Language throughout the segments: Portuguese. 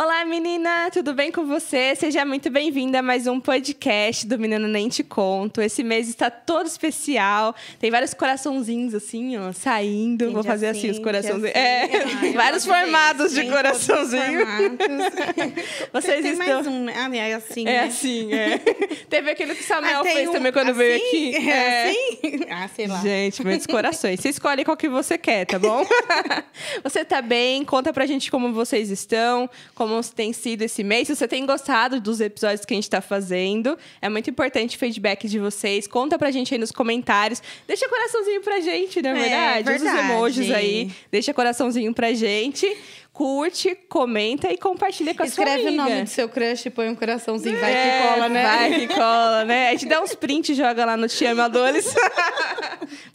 Olá, menina! Tudo bem com você? Seja muito bem-vinda a mais um podcast do Menina Nem Te Conto. Esse mês está todo especial. Tem vários coraçãozinhos assim, ó, saindo. Tem Vou fazer assim os coraçãozinhos. Ai, vários formatos de coraçãozinho. Vocês tem estão... mais um, né? Ah, é assim, É né? assim, é. Teve aquele que o Samuel tem fez um também quando assim? veio aqui. É assim? Ah, sei lá. Gente, muitos corações. Você escolhe qual que você quer, tá bom? Você tá bem? Conta pra gente como vocês estão, como tem sido esse mês. Se você tem gostado dos episódios que a gente tá fazendo, é muito importante o feedback de vocês. Conta pra gente aí nos comentários. Deixa coraçãozinho pra gente, não é verdade? Usa os emojis aí. Deixa coraçãozinho pra gente. Curte, comenta e compartilha com a sua amiga. Escreve o nome do seu crush e põe um coraçãozinho. Vai que cola, né? Vai que cola, né? A gente dá uns prints e joga lá no Te Amo Adores.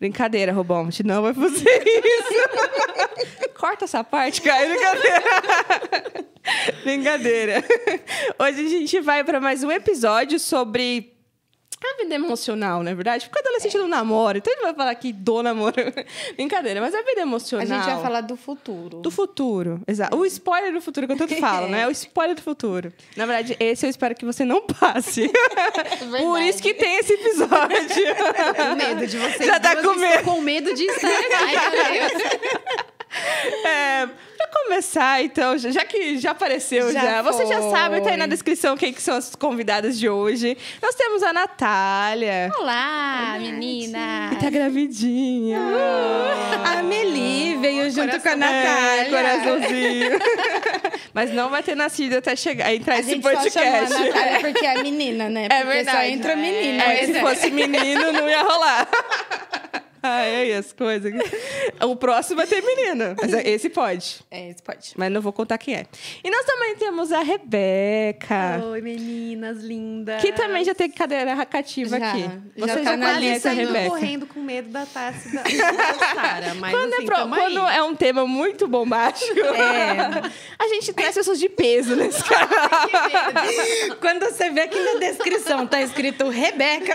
Brincadeira, Robão. A gente não vai fazer isso. Corta essa parte, Caio. Brincadeira. Brincadeira. Hoje a gente vai para mais um episódio sobre a vida emocional, não é verdade? Porque o adolescente não namora, então ele vai falar aqui do namoro. Brincadeira, mas a vida emocional... A gente vai falar do futuro. Do futuro, exato. O spoiler do futuro que eu tanto falo, né? O spoiler do futuro. Na verdade, esse eu espero que você não passe. Por isso que tem esse episódio. Com medo de vocês. Já tá com medo. Estou com medo de estar aqui. Pra começar, então, já que já apareceu já. Você já sabe, tá aí na descrição quem que são as convidadas de hoje. Nós temos a Natália. Olá, menina. Que tá gravidinha. A Meli veio junto com a Natália. Coraçãozinho. Mas não vai ter nascido até entrar esse A gente só chamou a podcast. Natália porque é menina, né? Porque verdade. só entra menina. Se fosse menino, não ia rolar. Ai, as coisas. O próximo vai ter menina. Mas esse pode. Esse pode. Mas não vou contar quem é. E nós também temos a Rebeca. Oi, meninas lindas. Que também já tem cadeira cativa Já. aqui. Já Você tá já na conhece lista a Saindo Rebeca. correndo com medo da Tassi da Sara. Mas Quando, assim, quando é um tema muito bombástico, a gente traz pessoas de peso nesse canal. Quando você vê aqui na descrição, tá escrito Rebeca.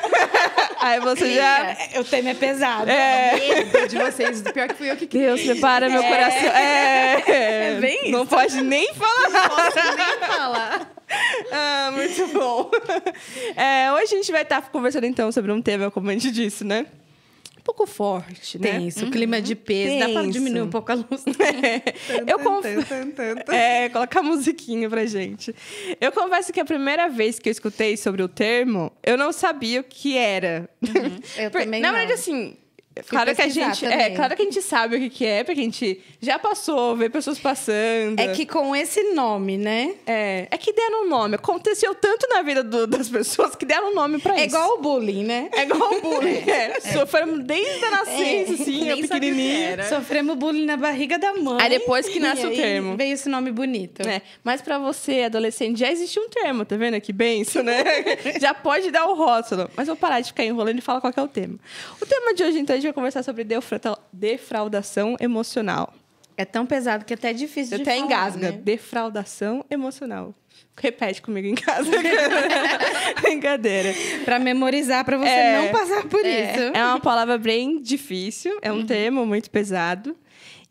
Aí você já... O tema é pesado. medo de vocês. Pior que fui eu que Deus, prepara meu coração. É bem não pode nem falar. não posso nem falar. Ah, muito bom. Hoje a gente vai estar conversando, então, sobre um tema, como a gente disse, né? Um pouco forte, né? Tenso, clima de peso. Dá pra Tenso. diminuir um pouco a luz. Eu confesso... colocar musiquinha pra gente. Eu confesso que a primeira vez que eu escutei sobre o termo, eu não sabia o que era. Eu também Na não. verdade, assim... Claro que, claro que a gente sabe o que é, porque a gente já passou, vê pessoas passando. É que com esse nome, né? É que deram um nome. Aconteceu tanto na vida das pessoas que deram um nome pra isso. É igual o bullying, né? É igual o bullying. Sofremos desde a nascença, assim, nem pequenininha. Sofremos bullying na barriga da mãe. Aí depois que nasce E o aí termo. Veio esse nome bonito. Mas pra você, adolescente, já existe um termo, tá vendo? Que benção, né? Já pode dar o rótulo. Mas vou parar de ficar enrolando e falar qual que é o tema. O tema de hoje, então, a gente vai conversar sobre defraudação emocional. É tão pesado que até é difícil Você de até falar, engasga. né? Defraudação emocional. Repete comigo em casa. Brincadeira. Pra memorizar, pra você não passar por isso. É uma palavra bem difícil. É um termo muito pesado.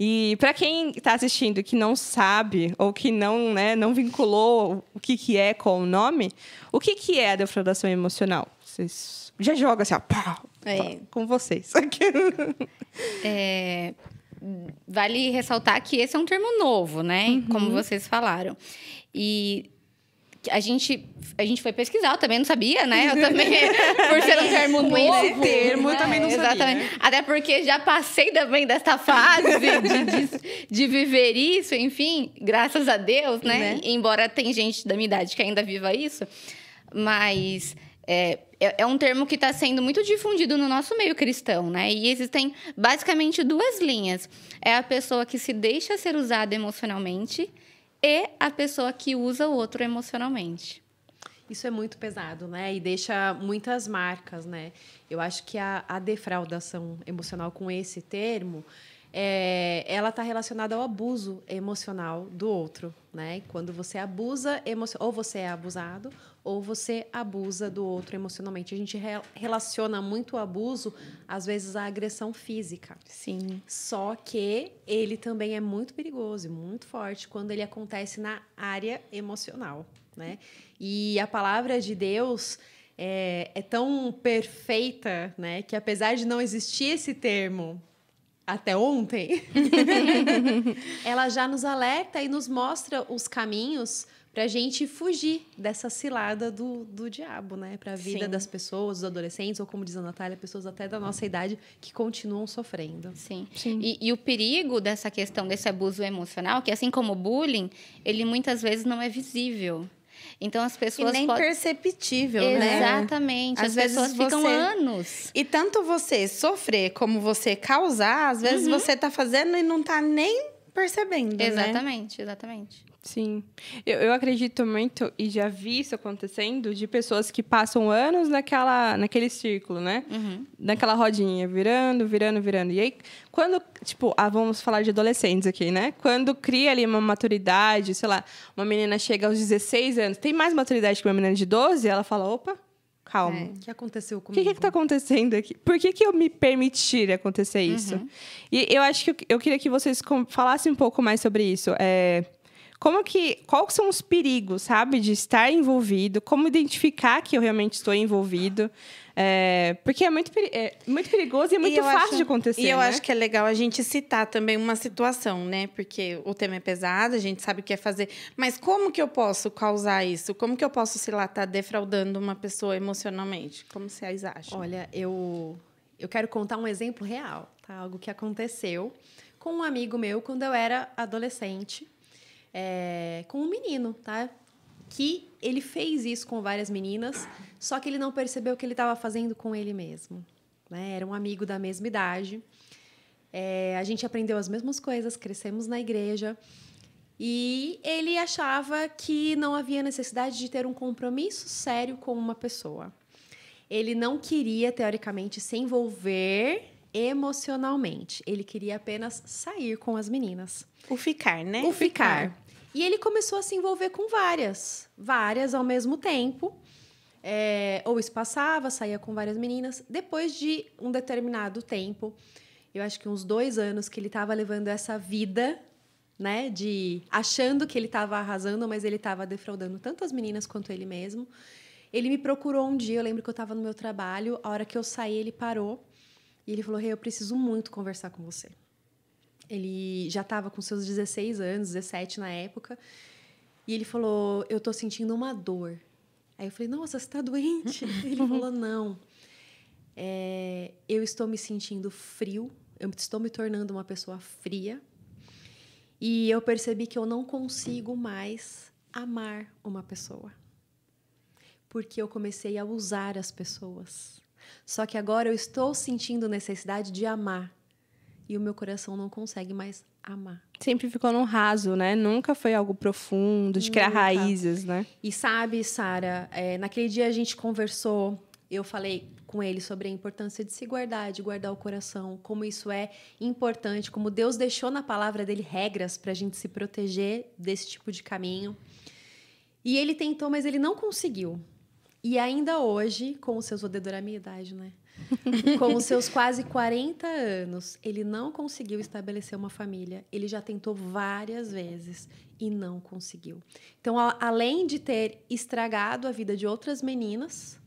E para quem está assistindo que não sabe ou que não, né, não vinculou o que é com o nome, o que é a defraudação emocional? Vocês já jogam assim, ó, pá, com vocês. Vale ressaltar que esse é um termo novo, né? Como vocês falaram. E a gente foi pesquisar, eu também não sabia, né? Eu também, por ser um termo novo. esse termo, eu também não sabia. Exatamente. Até porque já passei também dessa fase de viver isso, enfim, graças a Deus, né? Embora tem gente da minha idade que ainda viva isso, mas é um termo que está sendo muito difundido no nosso meio cristão, né? E existem basicamente duas linhas. É a pessoa que se deixa ser usada emocionalmente e a pessoa que usa o outro emocionalmente. Isso é muito pesado, né? E deixa muitas marcas, né? Eu acho que a defraudação emocional com esse termo, ela está relacionada ao abuso emocional do outro, né? Quando você abusa ou você é abusado, ou você abusa do outro emocionalmente. A gente relaciona muito o abuso, às vezes, à agressão física. Sim. Só que ele também é muito perigoso e muito forte quando ele acontece na área emocional, né? E a palavra de Deus é tão perfeita, né? Que apesar de não existir esse termo até ontem, ela já nos alerta e nos mostra os caminhos para a gente fugir dessa cilada do diabo, né? Para a vida Sim. das pessoas, dos adolescentes, ou como diz a Natália, pessoas até da nossa idade que continuam sofrendo. Sim. Sim. E o perigo dessa questão desse abuso emocional, que assim como o bullying, ele muitas vezes não é visível. Então as E pessoas nem podem... perceptível, né? Exatamente. Às As vezes pessoas ficam você- anos. E tanto você sofrer como você causar, às vezes você tá fazendo e não tá nem percebendo, né? Exatamente, exatamente. Sim. Eu acredito muito, e já vi isso acontecendo, de pessoas que passam anos naquele círculo, né? Naquela rodinha, virando. E aí, quando, tipo, vamos falar de adolescentes aqui, né? Quando cria ali uma maturidade, sei lá, uma menina chega aos 16 anos, tem mais maturidade que uma menina de 12, ela fala, opa, calma. O que aconteceu O comigo? que está acontecendo aqui? Por que eu me permitir acontecer isso? E eu acho que eu queria que vocês falassem um pouco mais sobre isso. Quais são os perigos, sabe, de estar envolvido? Como identificar que eu realmente estou envolvido? Porque é muito perigoso e é muito fácil de acontecer, E eu né? acho que é legal a gente citar também uma situação, né? Porque o tema é pesado, a gente sabe o que é fazer. Mas como que eu posso causar isso? Como que eu posso, sei lá, estar defraudando uma pessoa emocionalmente? Como vocês acham? Olha, eu quero contar um exemplo real, tá? Algo que aconteceu com um amigo meu quando eu era adolescente, com um menino, tá? Que ele fez isso com várias meninas, só que ele não percebeu o que ele estava fazendo com ele mesmo, né? Era um amigo da mesma idade. A gente aprendeu as mesmas coisas, crescemos na igreja. E ele achava que não havia necessidade de ter um compromisso sério com uma pessoa. Ele não queria, teoricamente, se envolver emocionalmente. Ele queria apenas sair com as meninas. O ficar, né? O ficar. E ele começou a se envolver com várias ao mesmo tempo. Ou isso passava, saía com várias meninas. Depois de um determinado tempo, eu acho que uns 2 anos que ele estava levando essa vida, né, achando que ele estava arrasando, mas ele estava defraudando tanto as meninas quanto ele mesmo. Ele me procurou um dia, eu lembro que eu estava no meu trabalho, a hora que eu saí, ele parou e ele falou, eu preciso muito conversar com você. Ele já estava com seus 16 anos, 17 na época, e ele falou, eu estou sentindo uma dor. Aí eu falei, nossa, você está doente? Ele falou, não, eu estou me sentindo frio, eu estou me tornando uma pessoa fria, e eu percebi que eu não consigo mais amar uma pessoa. Porque eu comecei a usar as pessoas. Só que agora eu estou sentindo necessidade de amar. E o meu coração não consegue mais amar. Sempre ficou no raso, né? Nunca foi algo profundo, de criar Nunca. raízes, né? E sabe, Sara, naquele dia a gente conversou, eu falei com ele sobre a importância de se guardar, de guardar o coração, como isso é importante, como Deus deixou na palavra dele regras para a gente se proteger desse tipo de caminho. E ele tentou, mas ele não conseguiu. E ainda hoje, com os seus... Vou dedurar a minha idade, né? Com os seus quase 40 anos, ele não conseguiu estabelecer uma família. Ele já tentou várias vezes e não conseguiu. Então, além de ter estragado a vida de outras meninas,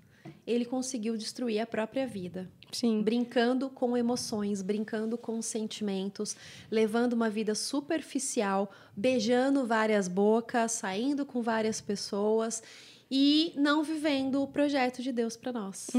ele conseguiu destruir a própria vida. Sim. Brincando com emoções, brincando com sentimentos, levando uma vida superficial, beijando várias bocas, saindo com várias pessoas e não vivendo o projeto de Deus para nós.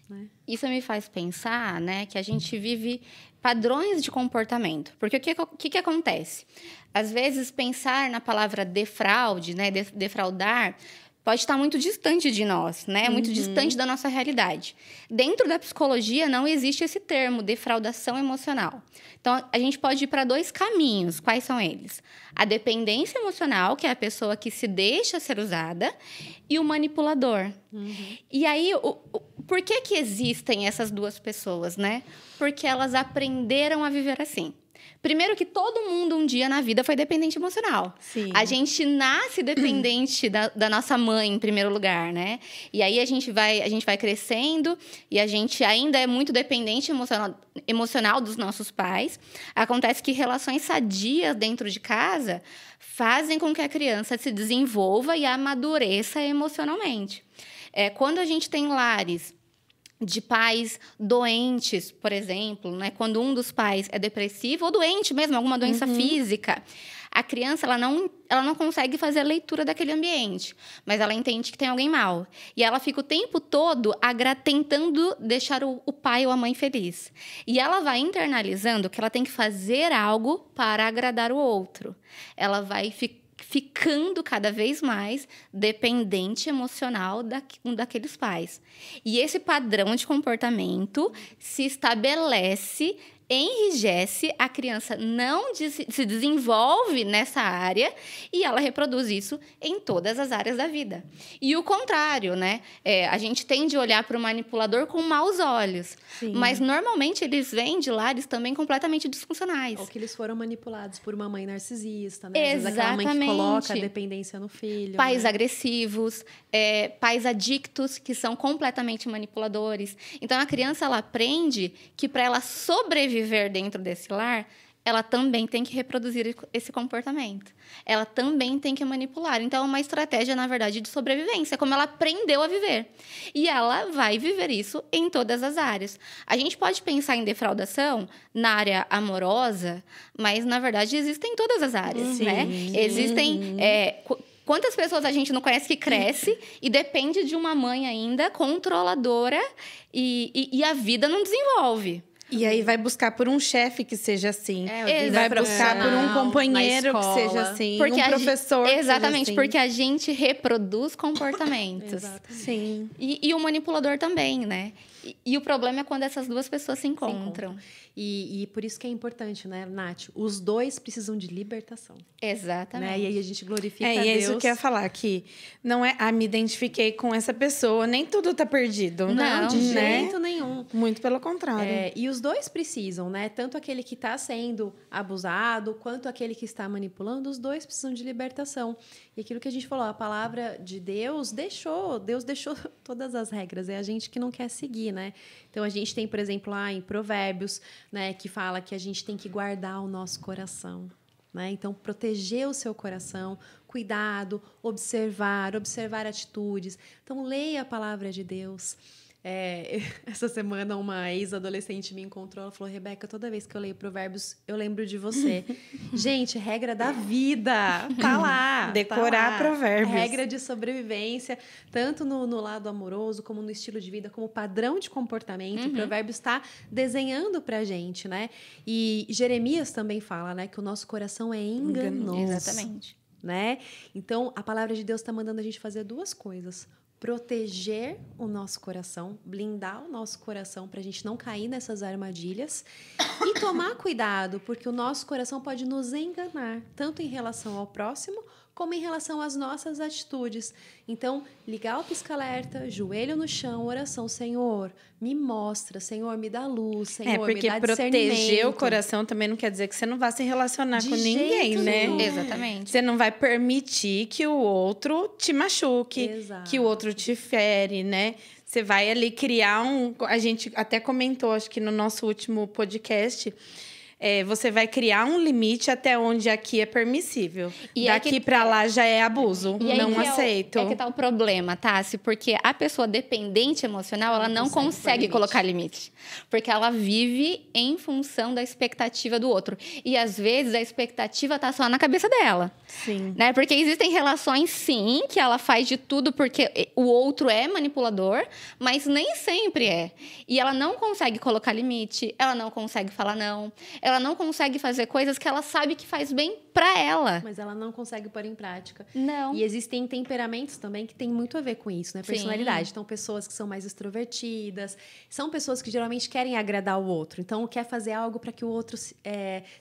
Né? Isso me faz pensar, né, que a gente vive padrões de comportamento. Porque o que acontece? Às vezes, pensar na palavra defraude, né, defraudar, pode estar muito distante de nós, né? Muito distante da nossa realidade. Dentro da psicologia, não existe esse termo, defraudação emocional. Então, a gente pode ir para 2 caminhos. Quais são eles? A dependência emocional, que é a pessoa que se deixa ser usada, e o manipulador. E aí, por que existem essas 2 pessoas, né? Porque elas aprenderam a viver assim. Primeiro que todo mundo um dia na vida foi dependente emocional. Sim. A gente nasce dependente da nossa mãe, em primeiro lugar, né? E aí a gente vai crescendo e a gente ainda é muito dependente emocional dos nossos pais. Acontece que relações sadias dentro de casa fazem com que a criança se desenvolva e amadureça emocionalmente. Quando a gente tem lares de pais doentes, por exemplo, né? Quando um dos pais é depressivo ou doente mesmo, alguma doença física, a criança ela não consegue fazer a leitura daquele ambiente, mas ela entende que tem alguém mal. E ela fica o tempo todo tentando deixar o pai ou a mãe feliz. E ela vai internalizando que ela tem que fazer algo para agradar o outro. Ela vai ficando cada vez mais dependente emocional daqueles pais. E esse padrão de comportamento se estabelece, enrijece, a criança não se desenvolve nessa área e ela reproduz isso em todas as áreas da vida. E o contrário, né? A gente tende a olhar para o manipulador com maus olhos. Sim. Mas, normalmente, eles vêm de lares também completamente disfuncionais. Ou que eles foram manipulados por uma mãe narcisista, né? Às vezes aquela mãe que Exatamente. coloca a dependência no filho. Pais né? agressivos, pais adictos, que são completamente manipuladores. Então, a criança ela aprende que para ela sobreviver dentro desse lar, ela também tem que reproduzir esse comportamento. Ela também tem que manipular. Então, é uma estratégia, na verdade, de sobrevivência, como ela aprendeu a viver. E ela vai viver isso em todas as áreas. A gente pode pensar em defraudação na área amorosa, mas, na verdade, existem em todas as áreas, né? Existem... Quantas pessoas a gente não conhece que cresce e depende de uma mãe ainda controladora e a vida não desenvolve. E aí vai buscar por um chefe que seja assim. Vai buscar por um companheiro que seja assim. Porque um professor que seja exatamente, assim. porque a gente reproduz comportamentos. Exatamente. Sim. E o manipulador também, né? E o problema é quando essas duas pessoas se encontram. E por isso que é importante, né, Nath? Os dois precisam de libertação. Exatamente. Né? E aí a gente glorifica a E Deus. é isso que eu ia falar, que não é, me identifiquei com essa pessoa, nem tudo tá perdido. Não, de né? jeito nenhum. Muito pelo contrário. E os dois precisam, né? Tanto aquele que está sendo abusado, quanto aquele que está manipulando, os dois precisam de libertação. E aquilo que a gente falou, a palavra de Deus deixou todas as regras, é a gente que não quer seguir, né? Então, a gente tem, por exemplo, lá em Provérbios, né, que fala que a gente tem que guardar o nosso coração. Né? Então, proteger o seu coração, cuidado, observar atitudes. Então, leia a palavra de Deus. Essa semana, uma ex-adolescente me encontrou, ela falou, Rebeca, toda vez que eu leio Provérbios, eu lembro de você. Gente, regra da vida, tá lá. Decorar tá lá. Provérbios. Regra de sobrevivência, tanto no lado amoroso, como no estilo de vida, como padrão de comportamento. Provérbios está desenhando pra gente, né? E Jeremias também fala, né, que o nosso coração é enganoso. Exatamente. Né? Então, a palavra de Deus está mandando a gente fazer duas coisas. Proteger o nosso coração, blindar o nosso coração para a gente não cair nessas armadilhas e tomar cuidado, porque o nosso coração pode nos enganar, tanto em relação ao próximo, como em relação às nossas atitudes. Então, ligar o pisca-alerta, joelho no chão, oração, Senhor, me mostra, Senhor, me dá luz, Senhor, me porque dá proteger discernimento. o coração também não quer dizer que você não vá se relacionar De com ninguém, jeito né? nenhum. Exatamente. Você não vai permitir que o outro te machuque, Exato. que o outro te fere, né? Você vai ali criar A gente até comentou, acho que no nosso último podcast, você vai criar um limite até onde aqui é permissível. E Daqui pra lá já é abuso. E aí Não que aceito. É que tá o problema, Tassi, porque a pessoa dependente emocional, ela não consegue pôr consegue limite. colocar limite. Porque ela vive em função da expectativa do outro. E, às vezes, a expectativa tá só na cabeça dela. Sim. Né? Porque existem relações, sim, que ela faz de tudo porque o outro é manipulador, mas nem sempre é. E ela não consegue colocar limite, ela não consegue falar não, ela não consegue fazer coisas que ela sabe que faz bem pra ela. Mas ela não consegue pôr em prática. Não. E existem temperamentos também que tem muito a ver com isso, né? Sim. Personalidade. Então, pessoas que são mais extrovertidas, são pessoas que geralmente querem agradar o outro. Então, quer fazer algo para que o outro se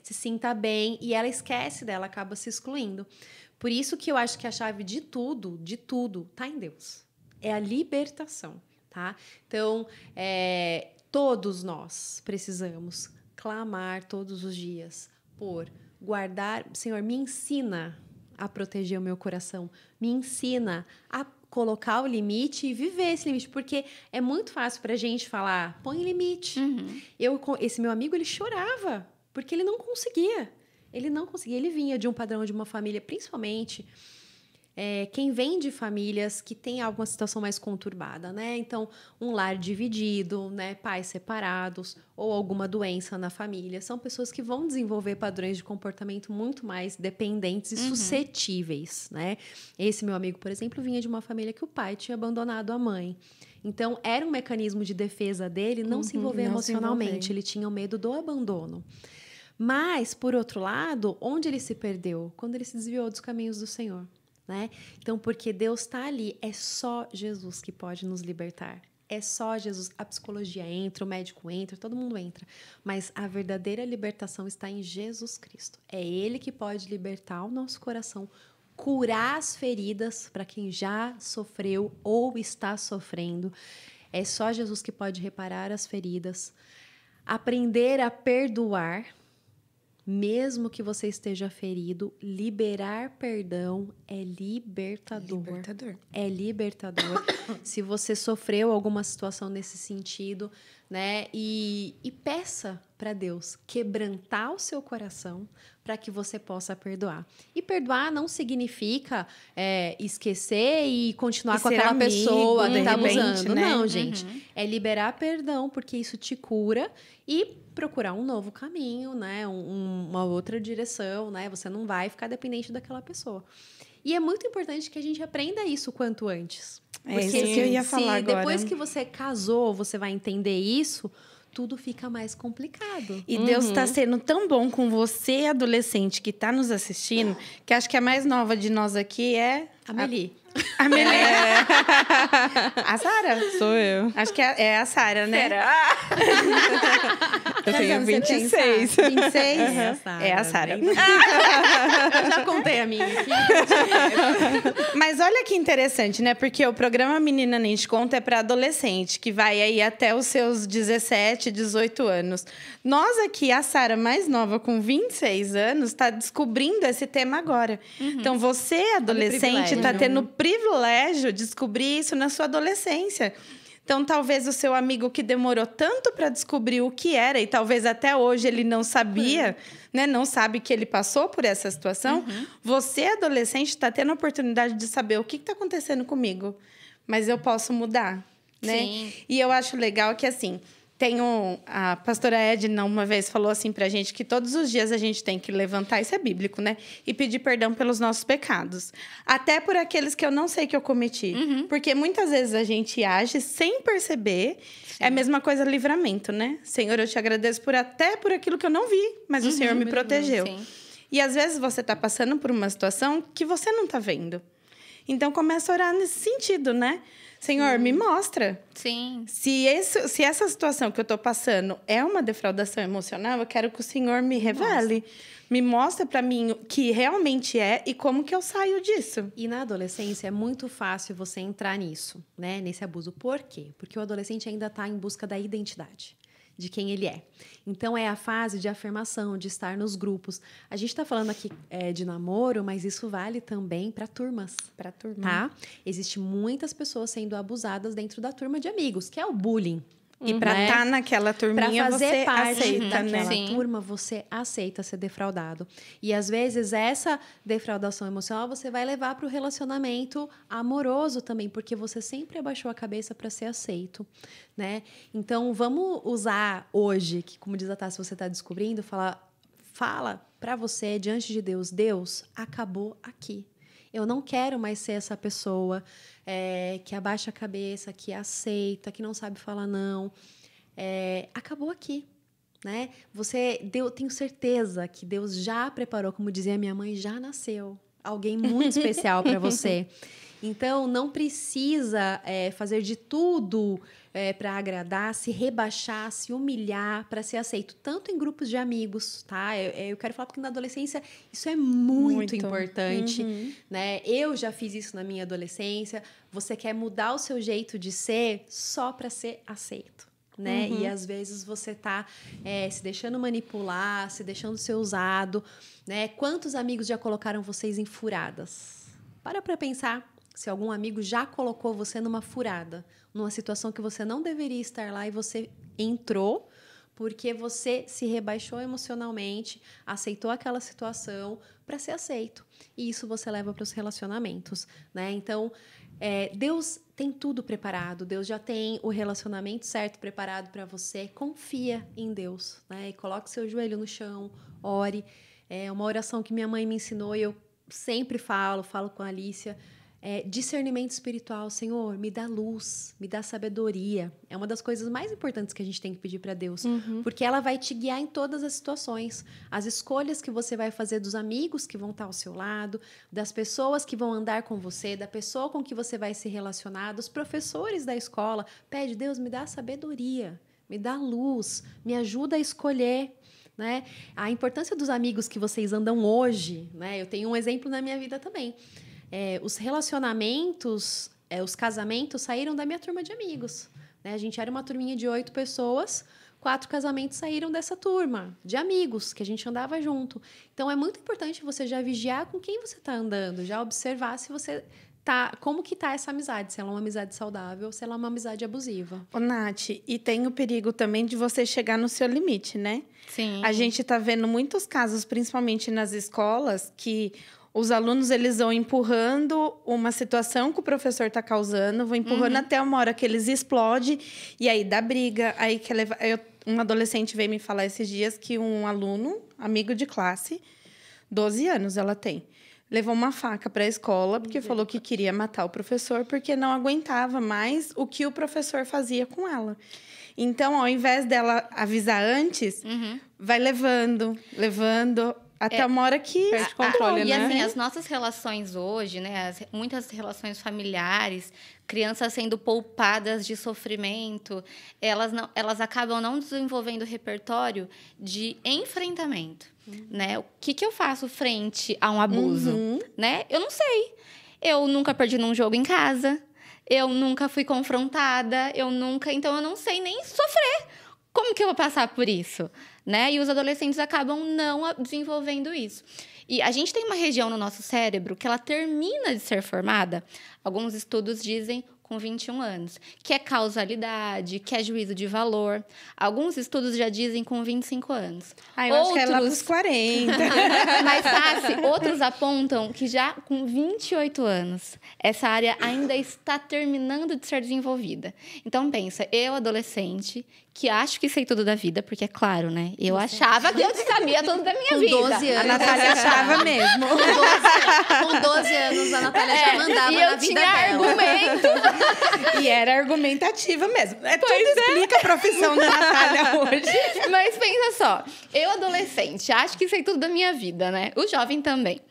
sinta bem e ela esquece dela, acaba se excluindo. Por isso que eu acho que a chave de tudo, tá em Deus. É a libertação, tá? Então, todos nós precisamos clamar todos os dias por guardar. Senhor, me ensina a proteger o meu coração. Me ensina a colocar o limite e viver esse limite. Porque é muito fácil pra gente falar, põe limite. Esse meu amigo, ele chorava, porque ele não conseguia. Ele não conseguia. Ele vinha de um padrão de uma família, principalmente... quem vem de famílias que tem alguma situação mais conturbada, né? Então, um lar dividido, né? Pais separados ou alguma doença na família. São pessoas que vão desenvolver padrões de comportamento muito mais dependentes e suscetíveis, né? Esse meu amigo, por exemplo, vinha de uma família que o pai tinha abandonado a mãe. Então, era um mecanismo de defesa dele não se envolver emocionalmente. Ele tinha o medo do abandono. Mas, por outro lado, onde ele se perdeu? Quando ele se desviou dos caminhos do Senhor. Né? Então, porque Deus está ali, é só Jesus que pode nos libertar. É só Jesus. A psicologia entra, o médico entra, todo mundo entra. Mas a verdadeira libertação está em Jesus Cristo. É Ele que pode libertar o nosso coração, curar as feridas para quem já sofreu ou está sofrendo. É só Jesus que pode reparar as feridas, aprender a perdoar. Mesmo que você esteja ferido, liberar perdão é libertador. É libertador. Se você sofreu alguma situação nesse sentido, né? E peça para Deus quebrantar o seu coração para que você possa perdoar. E perdoar não significa esquecer e continuar com aquela pessoa que está abusando. Né? Não, gente. É liberar perdão, porque isso te cura e procurar um novo caminho, né? Uma outra direção, né? Você não vai ficar dependente daquela pessoa. E é muito importante que a gente aprenda isso quanto antes. É isso que eu ia falar agora. Depois que você casou, você vai entender isso, tudo fica mais complicado. E Deus está sendo tão bom com você, adolescente, que está nos assistindo, que acho que a mais nova de nós aqui é... Amelie. A Melê. A Sara? Sou eu. Acho que é a Sara, né? Será? Eu tenho 26. 26? É a Sara. Eu já contei a minha aqui. Mas olha que interessante, né? Porque o programa Menina Nem Te Conta é para adolescente, que vai aí até os seus 17, 18 anos. Nós aqui, a Sara mais nova, com 26 anos, está descobrindo esse tema agora. Então, você, adolescente, está tendo o privilégio de descobrir isso na sua adolescência. Então, talvez o seu amigo que demorou tanto para descobrir o que era, e talvez até hoje ele não sabia, né? Não sabe que ele passou por essa situação. Você, adolescente, está tendo a oportunidade de saber o que está acontecendo comigo. Mas eu posso mudar, né? Sim. E eu acho legal que, assim... A pastora Edna uma vez falou assim pra gente que todos os dias a gente tem que levantar, isso é bíblico, né? E pedir perdão pelos nossos pecados. Até por aqueles que eu não sei que eu cometi. Porque muitas vezes a gente age sem perceber. Sim. É a mesma coisa livramento, né? Senhor, eu te agradeço até por aquilo que eu não vi, mas o Senhor me protegeu. Sim. E às vezes você tá passando por uma situação que você não tá vendo. Então começa a orar nesse sentido, né? Senhor, me mostra. Sim. Se essa situação que eu estou passando é uma defraudação emocional, eu quero que o Senhor me revele. Me mostra para mim o que realmente é e como que eu saio disso. E na adolescência é muito fácil você entrar nisso, né? Nesse abuso. Por quê? Porque o adolescente ainda está em busca da identidade, de quem ele é. Então, é a fase de afirmação, de estar nos grupos. A gente está falando aqui de namoro, mas isso vale também para turmas. Para turma. Tá? Existem muitas pessoas sendo abusadas dentro da turma de amigos, que é o bullying. E para estar naquela turminha, pra fazer você parte aceita, né? daquela turma, você aceita ser defraudado. E, às vezes, essa defraudação emocional você vai levar para o relacionamento amoroso também, porque você sempre abaixou a cabeça para ser aceito, né? Então, vamos usar hoje, que, como diz a Tássia, você está descobrindo, fala para você, diante de Deus, Deus, acabou aqui. Eu não quero mais ser essa pessoa que abaixa a cabeça, que aceita, que não sabe falar não. Acabou aqui, né? Tenho certeza que Deus já preparou, como dizia minha mãe, já nasceu alguém muito especial para você. Então, não precisa fazer de tudo para agradar, se rebaixar, se humilhar para ser aceito, tanto em grupos de amigos, tá? Eu quero falar porque na adolescência isso é muito importante, né? Eu já fiz isso na minha adolescência. Você quer mudar o seu jeito de ser só para ser aceito. né? E às vezes você tá se deixando manipular, se deixando ser usado, né? Quantos amigos já colocaram vocês em furadas? Para pensar se algum amigo já colocou você numa furada, numa situação que você não deveria estar lá e você entrou porque você se rebaixou emocionalmente, aceitou aquela situação para ser aceito. E isso você leva para os relacionamentos, né? Então, Deus tem tudo preparado. Deus já tem o relacionamento certo preparado para você. Confia em Deus, né? E coloque seu joelho no chão, ore. É uma oração que minha mãe me ensinou e eu sempre falo com a Alicia. Discernimento espiritual. Senhor, me dá luz, me dá sabedoria. É uma das coisas mais importantes que a gente tem que pedir para Deus, porque ela vai te guiar em todas as situações. As escolhas que você vai fazer dos amigos que vão estar ao seu lado, das pessoas que vão andar com você, da pessoa com que você vai se relacionar, dos professores da escola. Pede, Deus, me dá sabedoria, me dá luz, me ajuda a escolher. Né? A importância dos amigos que vocês andam hoje, né? Eu tenho um exemplo na minha vida também. Os relacionamentos, os casamentos saíram da minha turma de amigos. Né? A gente era uma turminha de 8 pessoas, 4 casamentos saíram dessa turma, de amigos, que a gente andava junto. Então, é muito importante você já vigiar com quem você está andando, já observar se você como que tá essa amizade, se ela é uma amizade saudável, se ela é uma amizade abusiva. Ô, Nath, e tem o perigo também de você chegar no seu limite, né? Sim. A gente está vendo muitos casos, principalmente nas escolas, que os alunos eles vão empurrando uma situação que o professor está causando, vão empurrando até uma hora que eles explodem, e aí dá briga. Aí um adolescente veio me falar esses dias que um aluno, amigo de classe, 12 anos ela tem, levou uma faca para a escola porque falou que queria matar o professor porque não aguentava mais o que o professor fazia com ela. Então, ao invés dela avisar antes, vai levando... Até uma hora que perde controle, né? E assim, as nossas relações hoje, né? Muitas relações familiares, crianças sendo poupadas de sofrimento, elas acabam não desenvolvendo repertório de enfrentamento, né? O que eu faço frente a um abuso, né? Eu não sei. Eu nunca perdi num jogo em casa, eu nunca fui confrontada, então eu não sei nem sofrer. Como que eu vou passar por isso? Né? E os adolescentes acabam não desenvolvendo isso. E a gente tem uma região no nosso cérebro que ela termina de ser formada, alguns estudos dizem com 21 anos, que é causalidade, que é juízo de valor. Alguns estudos já dizem com 25 anos. Eu acho que é lá pros 40. Mas, outros apontam que já com 28 anos, essa área ainda está terminando de ser desenvolvida. Então, pensa, eu, adolescente, que acho que sei tudo da vida, porque é claro, né? Eu achava que eu sabia tudo da minha vida. Com 12 anos. A Natália achava mesmo. Com 12 anos, a Natália já mandava na vida dela. Argumento. E era argumentativa mesmo. Tudo explica a profissão da Natália hoje. Mas pensa só, eu adolescente, acho que sei tudo da minha vida, né? O jovem também.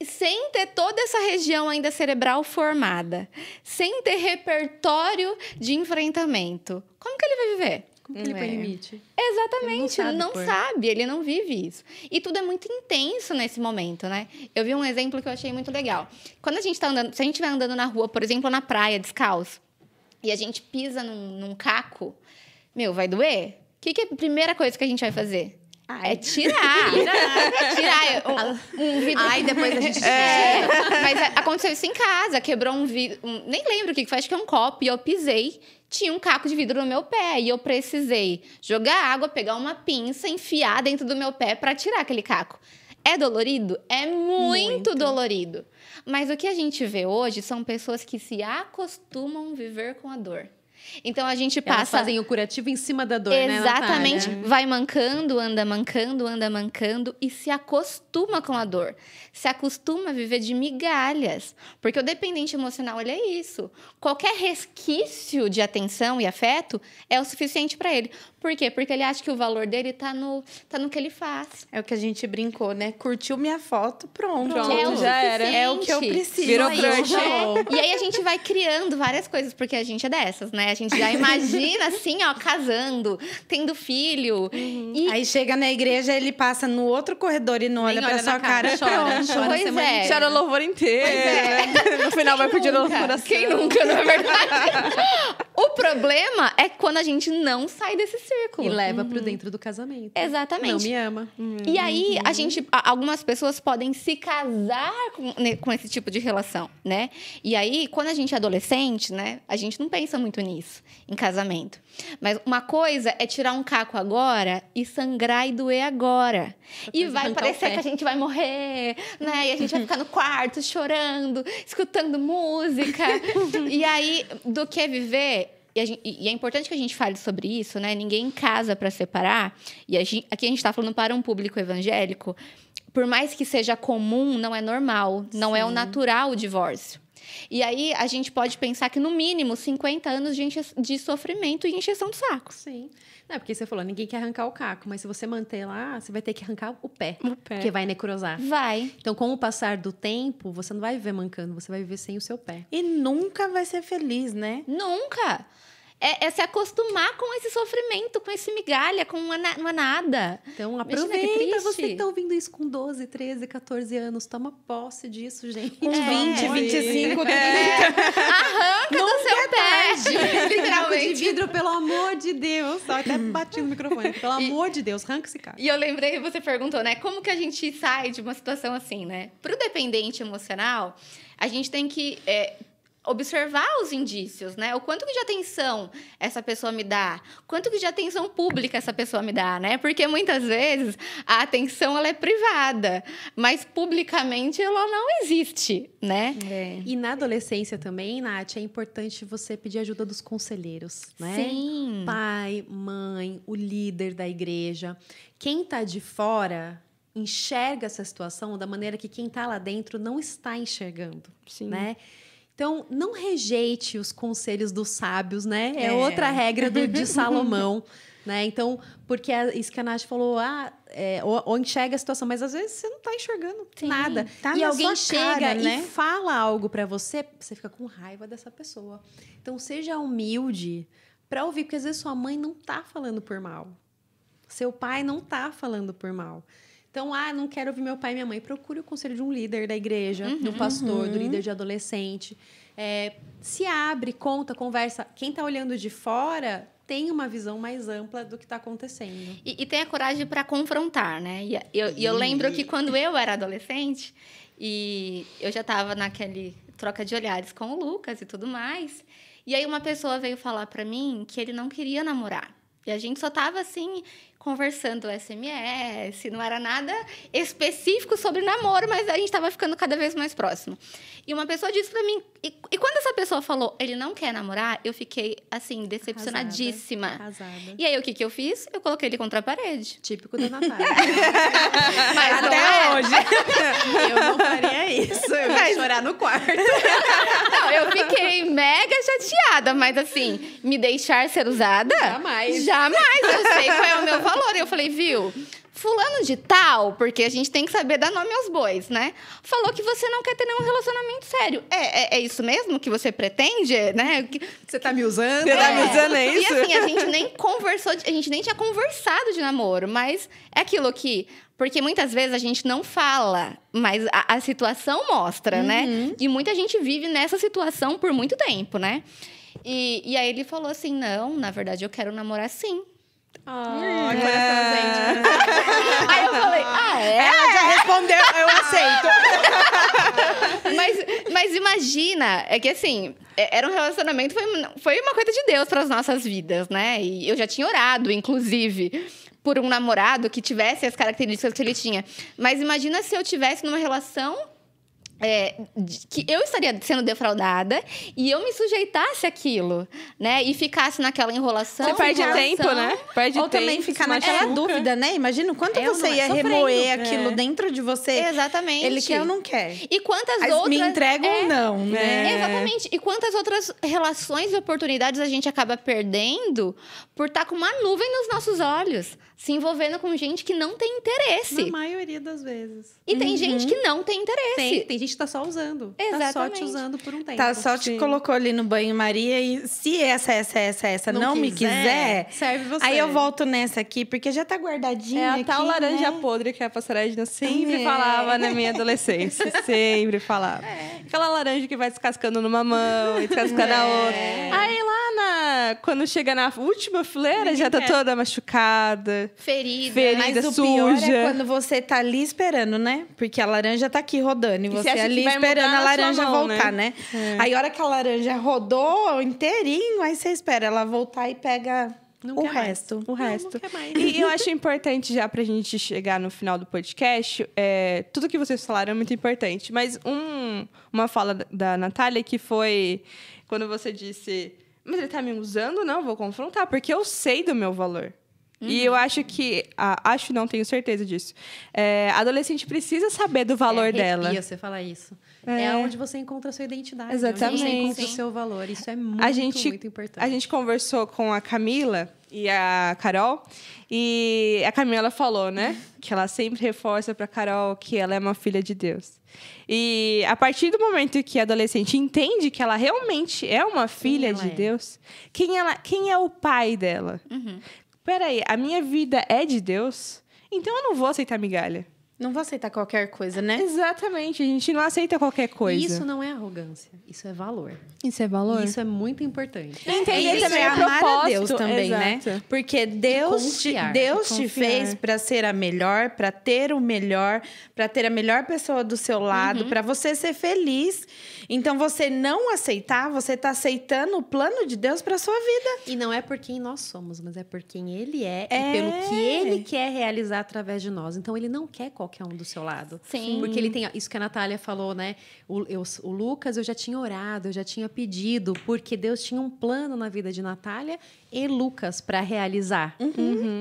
Sem ter toda essa região ainda cerebral formada, sem ter repertório de enfrentamento, como que ele vai viver? Como que ele põe limite? Exatamente, ele não sabe, ele não vive isso. E tudo é muito intenso nesse momento, né? Eu vi um exemplo que eu achei muito legal. Quando a gente tá andando, se a gente vai andando na rua, por exemplo, na praia, descalço, e a gente pisa num caco, vai doer? O que é a primeira coisa que a gente vai fazer? É tirar. Tirar um vidro. Ai, depois a gente Mas aconteceu isso em casa. Quebrou um vidro. Nem lembro o que foi, acho que é um copo. E eu pisei. Tinha um caco de vidro no meu pé. E eu precisei jogar água, pegar uma pinça, enfiar dentro do meu pé para tirar aquele caco. É dolorido? É muito dolorido. Mas o que a gente vê hoje são pessoas que se acostumam a viver com a dor. Então, a gente passa... Elas fazem o curativo em cima da dor, Exatamente. né, Natália? Vai mancando, anda mancando e se acostuma com a dor. Se acostuma a viver de migalhas. Porque o dependente emocional, ele é isso. Qualquer resquício de atenção e afeto é o suficiente para ele. Por quê? Porque ele acha que o valor dele tá no que ele faz. É o que a gente brincou, né? Curtiu minha foto, pronto. Já era. É o que eu preciso. Virou crush. E aí, a gente vai criando várias coisas, porque a gente é dessas, né? A gente já imagina, assim, casando, tendo filho. E... Aí chega na igreja, ele passa no outro corredor e não olha pra sua cara. Chora Pois é. Chora o louvor inteiro. No final vai pedir louvor assim. Quem nunca, não é verdade? O problema é quando a gente não sai desse círculo. E leva pro dentro do casamento. Exatamente. Não me ama. E aí, algumas pessoas podem se casar com esse tipo de relação, né? E aí, quando a gente é adolescente, né? A gente não pensa muito nisso, em casamento. Mas uma coisa é tirar um caco agora e sangrar e doer agora. E vai parecer que a gente vai morrer, né? E a gente vai ficar no quarto chorando, escutando música. E aí, do que viver... E é importante que a gente fale sobre isso, né? Ninguém casa para separar. E aqui a gente está falando para um público evangélico. Por mais que seja comum, não é normal. Não é o natural o divórcio. E aí a gente pode pensar que, no mínimo, 50 anos de sofrimento e encheção de saco. Sim. Não, porque você falou, ninguém quer arrancar o caco. Mas se você manter lá, você vai ter que arrancar o pé. Porque vai necrosar. Vai. Então, com o passar do tempo, você não vai viver mancando. Você vai viver sem o seu pé. E nunca vai ser feliz, né? Nunca. É se acostumar com esse sofrimento, com esse migalha, com uma nada. Então, Imagina que aproveita. triste. Você que tá ouvindo isso com 12, 13, 14 anos. Toma posse disso, gente. Com 20, 25, 30. Arranca do seu pé. Caco de Literalmente. vidro, pelo amor de Deus. Só até bati no microfone. Pelo amor de Deus, arranca esse caco. E eu lembrei, você perguntou, né? Como que a gente sai de uma situação assim, né? Pro dependente emocional, a gente tem que... observar os indícios, né? O quanto que de atenção essa pessoa me dá, quanto que de atenção pública essa pessoa me dá, né? Porque muitas vezes a atenção ela é privada, mas publicamente ela não existe, né? E na adolescência também, Nath, é importante você pedir ajuda dos conselheiros, né? Sim. Pai, mãe, o líder da igreja. Quem tá de fora enxerga essa situação da maneira que quem tá lá dentro não está enxergando, né? Então, não rejeite os conselhos dos sábios, né? É outra regra de Salomão, né? Então, porque isso que a Nath falou, ou enxerga a situação, mas às vezes você não está enxergando nada. Tá e na alguém sua chega cara, né? e fala algo para você, você fica com raiva dessa pessoa. Então, seja humilde para ouvir, porque às vezes sua mãe não está falando por mal. Seu pai não está falando por mal. Então, não quero ouvir meu pai e minha mãe. Procure o conselho de um líder da igreja, do pastor, do líder de adolescente. Se abre, conta, conversa. Quem está olhando de fora tem uma visão mais ampla do que está acontecendo. E tem a coragem para confrontar, né? E eu lembro que quando eu era adolescente, e eu já estava naquele troca de olhares com o Lucas e tudo mais, e aí uma pessoa veio falar para mim que ele não queria namorar. E a gente só tava, assim, conversando SMS, não era nada específico sobre namoro, mas a gente tava ficando cada vez mais próximo. E uma pessoa disse pra mim... E quando essa pessoa falou, ele não quer namorar, eu fiquei, assim, decepcionadíssima. Arrasada. E aí, o que eu fiz? Eu coloquei ele contra a parede. Típico da Natália. Mas Até hoje. Eu não faria isso. Eu ia chorar no quarto. Não, eu fiquei mega chateada, mas assim, me deixar ser usada? Jamais. Jamais, eu sei qual é o meu valor. Eu falei, viu, fulano de tal, porque a gente tem que saber dar nome aos bois, né? Falou que você não quer ter nenhum relacionamento sério. É isso mesmo que você pretende, né? Você tá me usando? Você tá me usando, é E isso? assim, a gente nem conversou, a gente nem tinha conversado de namoro, mas é aquilo que... Porque muitas vezes a gente não fala, mas a situação mostra, né? E muita gente vive nessa situação por muito tempo, né? E aí ele falou assim, não, na verdade eu quero namorar sim. Aí eu falei, Ela já respondeu, eu aceito. Mas imagina, é que assim, era um relacionamento, foi uma coisa de Deus para as nossas vidas, né? E eu já tinha orado, inclusive, por um namorado que tivesse as características que ele tinha. Mas imagina se eu tivesse numa relação que eu estaria sendo defraudada e eu me sujeitasse àquilo, né? E ficasse naquela enrolação. Você perde tempo, né? Perde Ou tempo. também ficar naquela dúvida, né? Imagina o quanto você ia sofrendo. remoer aquilo dentro de você. Exatamente. Ele quer ou não quer. E quantas Mas outras... me entrega ou não, né? Exatamente. E quantas outras relações e oportunidades a gente acaba perdendo por estar com uma nuvem nos nossos olhos, se envolvendo com gente que não tem interesse. Na maioria das vezes. E tem gente que não tem interesse. Tem gente que tá só usando. Tá só Exatamente. te usando por um tempo. Tá, só te colocou ali no banho-maria e se essa não me quiser, serve você. aí eu volto nessa aqui, porque já tá guardadinha É a aqui, tal laranja né? podre que a pastora Edna sempre falava na minha adolescência. Sempre falava. Aquela laranja que vai descascando numa mão e descascando na outra. Aí lá quando chega na última fileira, já tá toda machucada. Ferida. Mas o suja. pior é quando você tá ali esperando, né? Porque a laranja tá aqui rodando e você você acha que ali vai esperando mudar a na sua laranja mão, voltar, né? É. Aí a hora que a laranja rodou inteirinho, aí você espera ela voltar e pega Não o quer mais. resto. O resto. Não quer mais. E eu acho importante, já pra gente chegar no final do podcast, tudo que vocês falaram é muito importante. Mas uma fala da Natália que foi quando você disse: mas ele tá me usando? Não, vou confrontar, porque eu sei do meu valor. E eu acho que... acho não, tenho certeza disso. A adolescente precisa saber do valor dela. Você falar isso. É onde você encontra a sua identidade. Exatamente. Onde você encontra o Sim. seu valor. Isso é muito, muito importante. A gente conversou com a Camila e a Carol. E a Camila falou, né? Que ela sempre reforça pra Carol que ela é uma filha de Deus. E a partir do momento que a adolescente entende que ela realmente é uma filha ela de é? Deus, quem é o pai dela? Peraí, a minha vida é de Deus? Então eu não vou aceitar migalha. Não vou aceitar qualquer coisa, né? Exatamente, a gente não aceita qualquer coisa. E isso não é arrogância. Isso é valor. Isso é valor. E isso é muito importante. Entender Isso também é o amar a propósito. Deus também, Exato. né? Porque Deus confiar. te Confiar. fez para ser a melhor, para ter o melhor, para ter a melhor pessoa do seu lado, para você ser feliz. Então, você não aceitar, você tá aceitando o plano de Deus para sua vida. E não é por quem nós somos, mas é por quem ele é e pelo que ele quer realizar através de nós. Então, ele não quer qualquer um do seu lado. Sim. Porque ele tem isso que a Natália falou, né? O Lucas, eu já tinha orado, eu já tinha pedido, porque Deus tinha um plano na vida de Natália e Lucas para realizar.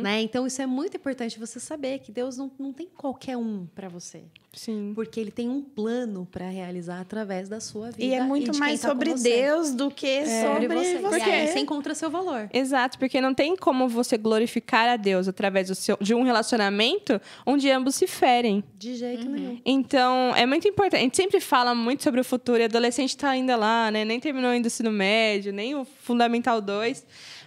Né? Então, isso é muito importante você saber que Deus não tem qualquer um para você. Sim. Porque ele tem um plano para realizar através da sua vida. E é muito de mais quem tá com sobre você. Deus do que sobre você. E aí você encontra seu valor. Exato, porque não tem como você glorificar a Deus através de um relacionamento onde ambos se ferem. De jeito nenhum. Então, é muito importante. A gente sempre fala muito sobre o futuro, e adolescente tá ainda lá, né? Nem terminou ainda o ensino médio, nem o Fundamental 2.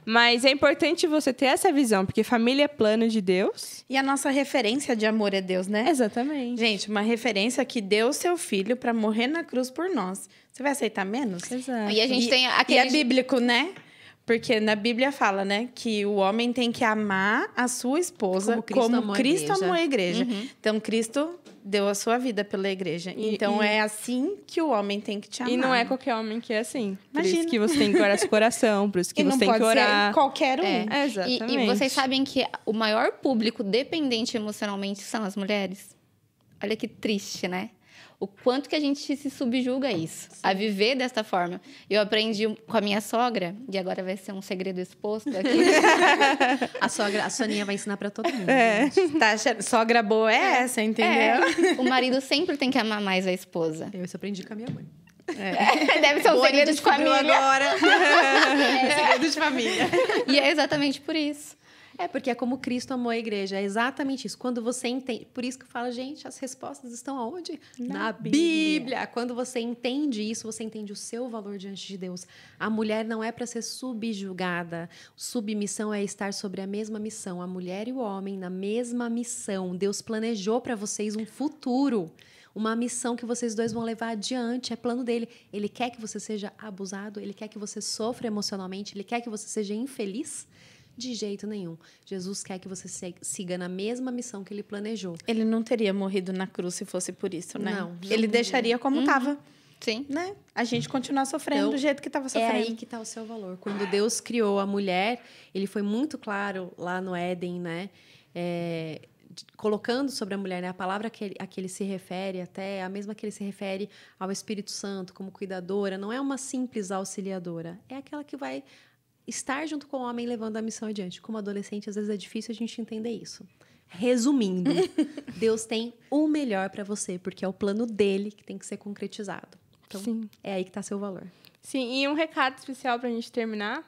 Mas é importante você ter essa visão, porque família é plano de Deus. E a nossa referência de amor é Deus, né? Exatamente. Gente, uma referência que deu seu filho para morrer na cruz por nós. Você vai aceitar menos? Exato. E a gente tem E aquele... é bíblico, né? Porque na Bíblia fala, né, que o homem tem que amar a sua esposa como Cristo amou a igreja. Então, Cristo deu a sua vida pela igreja. Então, é assim que o homem tem que te amar. E não é qualquer homem que é assim. Por Imagina. isso que você tem que orar seu coração, por isso que E você não tem pode que orar. ser qualquer um. É, exatamente. E vocês sabem que o maior público dependente emocionalmente são as mulheres? Olha que triste, né? O quanto que a gente se subjuga a isso, a viver desta forma. Eu aprendi com a minha sogra, e agora vai ser um segredo exposto aqui. A Soninha vai ensinar pra todo mundo. Tá achando? Sogra boa é essa, entendeu? O marido sempre tem que amar mais a esposa. Eu isso aprendi com a minha mãe. Deve ser um Boa, segredo de descobriu família. agora. Segredo de família. E é exatamente por isso. É porque é como Cristo amou a igreja. É exatamente isso. Quando você entende... Por isso que eu falo, gente, as respostas estão aonde? Na Bíblia. Quando você entende isso, você entende o seu valor diante de Deus. A mulher não é para ser subjugada. Submissão é estar sobre a mesma missão. A mulher e o homem na mesma missão. Deus planejou para vocês um futuro. Uma missão que vocês dois vão levar adiante. É plano dele. Ele quer que você seja abusado. Ele quer que você sofra emocionalmente. Ele quer que você seja infeliz. De jeito nenhum. Jesus quer que você siga na mesma missão que ele planejou. Ele não teria morrido na cruz se fosse por isso, né? Não. Ele deixaria como estava, Sim. né? A gente continuar sofrendo Então, do jeito que estava É sofrendo. aí que está o seu valor. Quando Deus criou a mulher, ele foi muito claro lá no Éden, né? Colocando sobre a mulher, né? A palavra a que ele se refere, até a mesma que ele se refere ao Espírito Santo como cuidadora, não é uma simples auxiliadora. É aquela que vai estar junto com o homem levando a missão adiante. Como adolescente, às vezes é difícil a gente entender isso. Resumindo, Deus tem o melhor para você, porque é o plano dele que tem que ser concretizado. Então, Sim. é aí que está seu valor. Sim, e um recado especial pra gente terminar.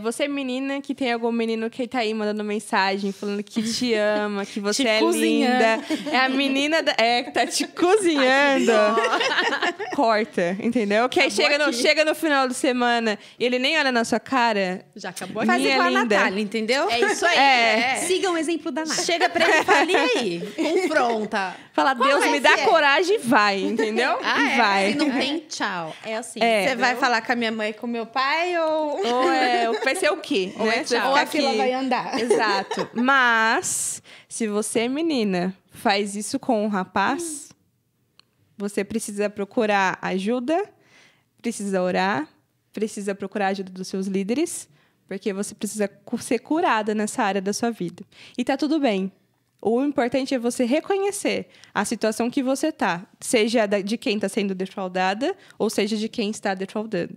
Você, menina, que tem algum menino que tá aí mandando mensagem, falando que te ama, que você é linda. É a menina que tá te cozinhando. Corta, entendeu? Que aí chega no final de semana e ele nem olha na sua cara. Já acabou aqui. Faz Minha igual a linda. Natália, entendeu? É isso aí. Sigam o exemplo da Nath. Chega pra ele e fala, e aí? Confronta. Fala, Deus, é me dá que é? coragem e vai, entendeu? E vai. Se não tem, tchau. É assim. Você vai falar com a minha mãe e com o meu pai ou... Ou vai ser o quê? Ou, né? Você vai ou ficar a fila aqui. vai andar. Exato. Mas, se você, menina, faz isso com um rapaz, você precisa procurar ajuda, precisa orar, precisa procurar a ajuda dos seus líderes, porque você precisa ser curada nessa área da sua vida. E tá tudo bem. O importante é você reconhecer a situação que você tá, seja de quem está sendo defraudada, ou seja de quem está defraudando.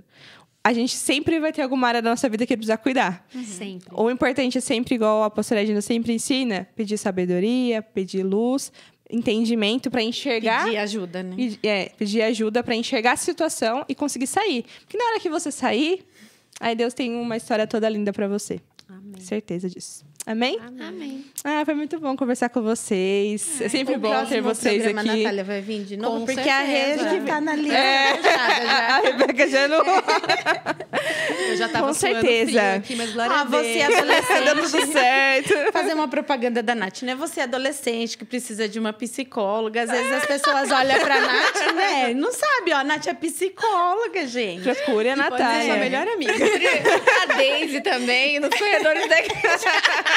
A gente sempre vai ter alguma área da nossa vida que precisa cuidar. Sempre. O importante é sempre, igual a pastora Edna sempre ensina, pedir sabedoria, pedir luz, entendimento para enxergar. Pedir ajuda, né? Pedir ajuda para enxergar a situação e conseguir sair. Porque na hora que você sair, aí Deus tem uma história toda linda para você. Amém. Certeza disso. Amém? Amém. Ah, foi muito bom conversar com vocês. É sempre O bom ter próximo vocês programa, aqui. A Natália vai vir de novo, Com porque a certeza. rede tá na lista É. fechada já. A Rebeca já não... Eu já tava Com suando certeza. frio aqui, mas glória a Deus. Você Tá dando adolescente. tudo certo. Fazer uma propaganda da Nath, né? Você adolescente que precisa de uma psicóloga. Às vezes as pessoas olham pra Nath, né? Não sabe, ó. A Nath é psicóloga, gente. Procure a Pode ser sua Natália. melhor amiga. A Daisy também, nos corredores da igreja.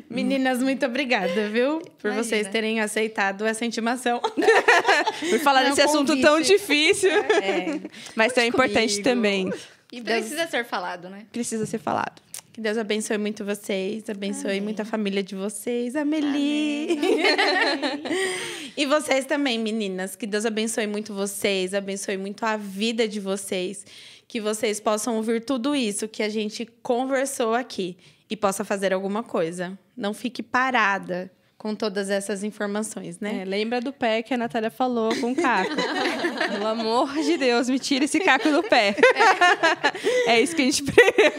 Meninas, muito obrigada, viu? Por Imagina. vocês terem aceitado essa intimação. Por falar É um desse assunto tão convite. difícil. É. Mas tão importante comigo. também. E precisa ser falado, né? Precisa ser falado. Que Deus abençoe muito vocês, abençoe muito a família de vocês, Amelie. E vocês também, meninas. Que Deus abençoe muito vocês, abençoe muito a vida de vocês. Que vocês possam ouvir tudo isso que a gente conversou aqui e possa fazer alguma coisa. Não fique parada com todas essas informações, né? É, lembra do pé que a Natália falou com o caco. Pelo amor de Deus, me tira esse caco do pé. É isso que a gente precisa.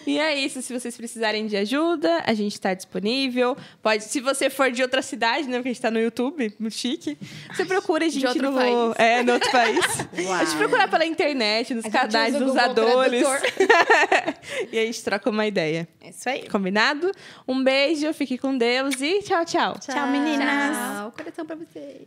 E é isso. Se vocês precisarem de ajuda, a gente está disponível. Pode, se você for de outra cidade, né? Porque a gente está no YouTube, no chique. Você procura a gente outro no... país. É, no outro país. Uau. A gente procura pela internet, nos gente canais usa o dos Google adores. Tradutor. E a gente troca uma ideia. É isso aí. Combinado? Um beijo, fique com Deus e tchau, tchau. Tchau, meninas. Tchau. Coração pra vocês.